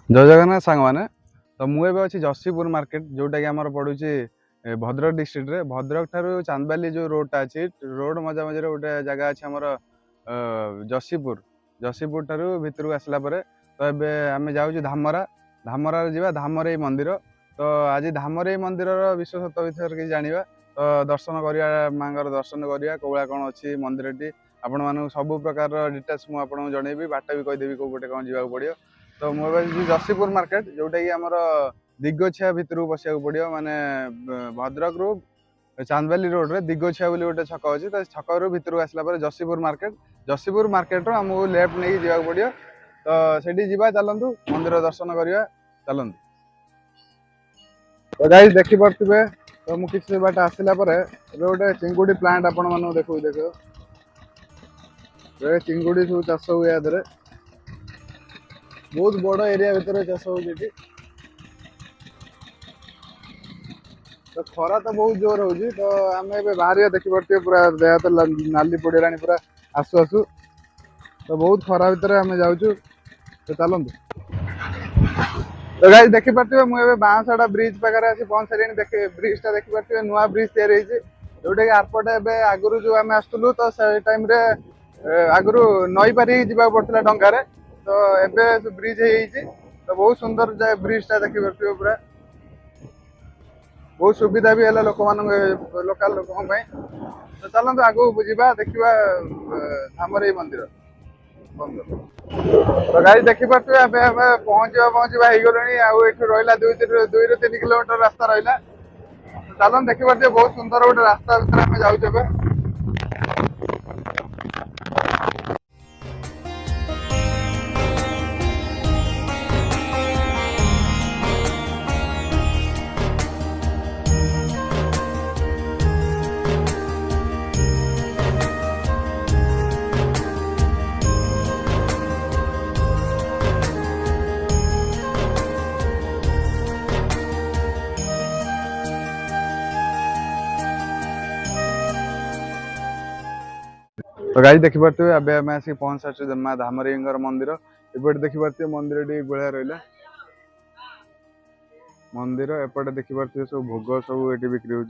जय जगन्नाथ सांग मैंने तो मुझे अच्छी जसीपुर मार्केट जोटा कि आमर पड़ू भद्रक डिस्ट्रिक्ट रे भद्रक ठारू चांदबाली जो रोडटा अच्छी रोड मजा मझे गोटे जगह अच्छे आमर जसीपुर जसीपुर ठारू भितर आसला तो ये आम जाऊँ धामरा धामरा जा धामरे मंदिर तो आज धामरे मंदिर विशेषत्व विषय किसी जाना तो दर्शन करवा माँ दर्शन करवा कौला कौन अच्छी मंदिर टी आपण मानक सब प्रकार डिटेल्स मुझे जनइबी बाट भी कहीदेवी कौ गोटे कौन जावाक पड़ो तो मुझे जसीपुर मार्केट जोटा कि आमर दिगछिया भितर पशिया पड़ो माने भद्रक रु चांदबाली रोड रे दिगछिया बोली गोटे छक अच्छी तो छक रु भितर आसला जसीपुर मार्केट रो आमको लेफ्ट नहीं जावाक पड़ो तो सेठी जीवा चलतु मंदिर दर्शन करवा चलतु तो गाइस देखि पारथिबे तो मु किछि बाट आसिला परे गोटे चिंगुडी प्लांट आपण मानु देखो चिंगुडी सब चाष हुए यादरे बहुत बड़ एरिया भितर चाष हो तो खरा तो बहुत जोर हो तो आम बाहर देखी पारे पूरा देह तो नाली पड़ेगा पूरा आसु आसु तो बहुत खरा भितर आम जाऊँ तो चलतु तो गाइस देखी पारे मुझे बाँसड़ा ब्रिज पाखे आसी पहुँच सारे देखे ब्रिजटा देखी पारे नुआ ब्रिज तैयारी जोटा कि आरपटे आगुरी जो आम आसलु तो से टाइम आगुरी नई पारि जावाक पड़ता डंगार तो एबे ब्रिज तो बहुत सुंदर ब्रिजटा देखी पारे पूरा बहुत सुविधा भी है लोक लोकाल लोक तो चलते आगू जा देखा धामरे मंदिर तो गाड़ी देखी पारे पहुँचा पहुँचा हो गले रहा 2 किलोमीटर रास्ता रहा चलन देखी पारे बहुत सुंदर गोटे रास्ता भर आम जाऊे तो गाड़ी देखी पारे अब आम आसिक पहुँच सारे माँ धामरी मंदिर एपटे देखी पारे मंदिर टी भाया रहा मंदिर एपटे देखी पारे सब भोग सब ये बिक्री हो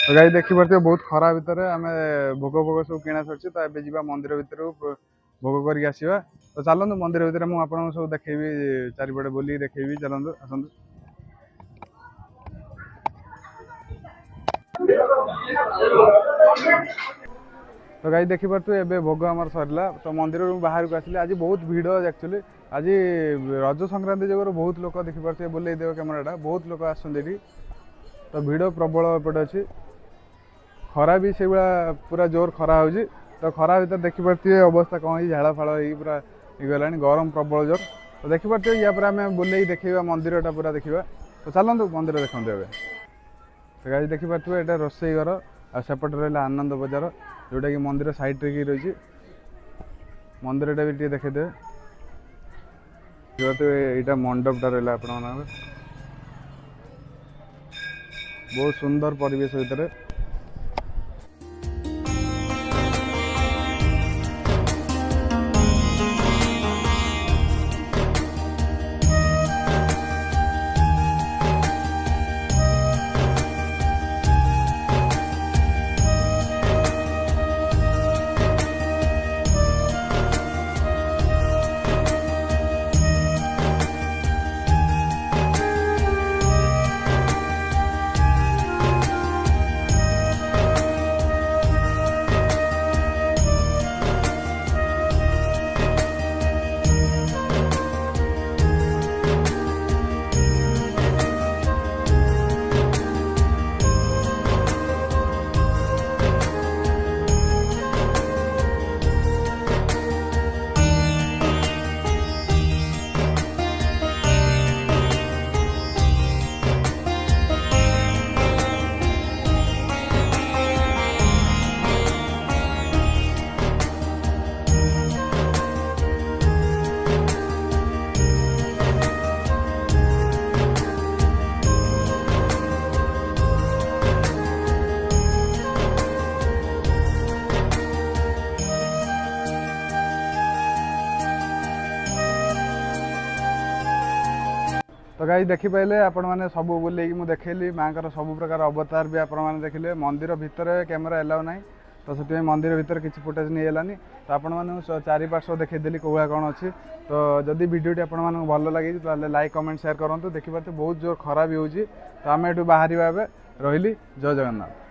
तो गाड़ी देखी पारे बहुत खरा भितर आम भोग भोग सब किना सर तो ये जा मंदिर भितर भोग करके आसवा तो चलतु मंदिर भितर मुझे सब देखी चारिपटे बुल देखी चलतु आसतु तो गाड़ी देखी पारे एबे भोग आमर सरला तो मंदिर बाहर को आसिले आज बहुत भीड़ एक्चुअली आज रज संक्रांति जगह बहुत लोग देखी पारे बुले देव कैमेराटा बहुत लोग आसुँच तो भीड़ प्रबल एपटे अच्छी खरा भी से पूरा जोर खरा हो तो खरा भर देखी पारे अवस्था कौन झाड़ फाड़ हो पूरा गला गरम प्रबल जोर तो देखी पारे या आम बुले देखा मंदिरटा पूरा देखा तो चलतु मंदिर देखते ए तो गाड़ी देखी पारे यहाँ रोसई घर आसेपटे रहा आनंद बजार जोटा कि मंदिर साइड रे रही मंदिरटा भी टे देखेदे जो यहाँ मंडपटा रहा आप बहुत सुंदर परिवेश भितर तो गाइस देखिपारे आपण मैंने सब बुलेकी मुझे देखली माँ सब प्रकार अवतार भी आपने देखिले मंदिर भितर कैमेरा एलाउ ना तो से मंदिर भितर किसी फुटेज नहीं गलानी तो आपण मैंने चारिपार्श्व देखीदेली कौआ कौन अच्छी तो जदि वीडियोटी आपको भल लगी तो लाइक कमेंट शेयर करूँ देखिए बहुत जोर खरा भी होती तो आम ये बाहर रही जय जगन्नाथ।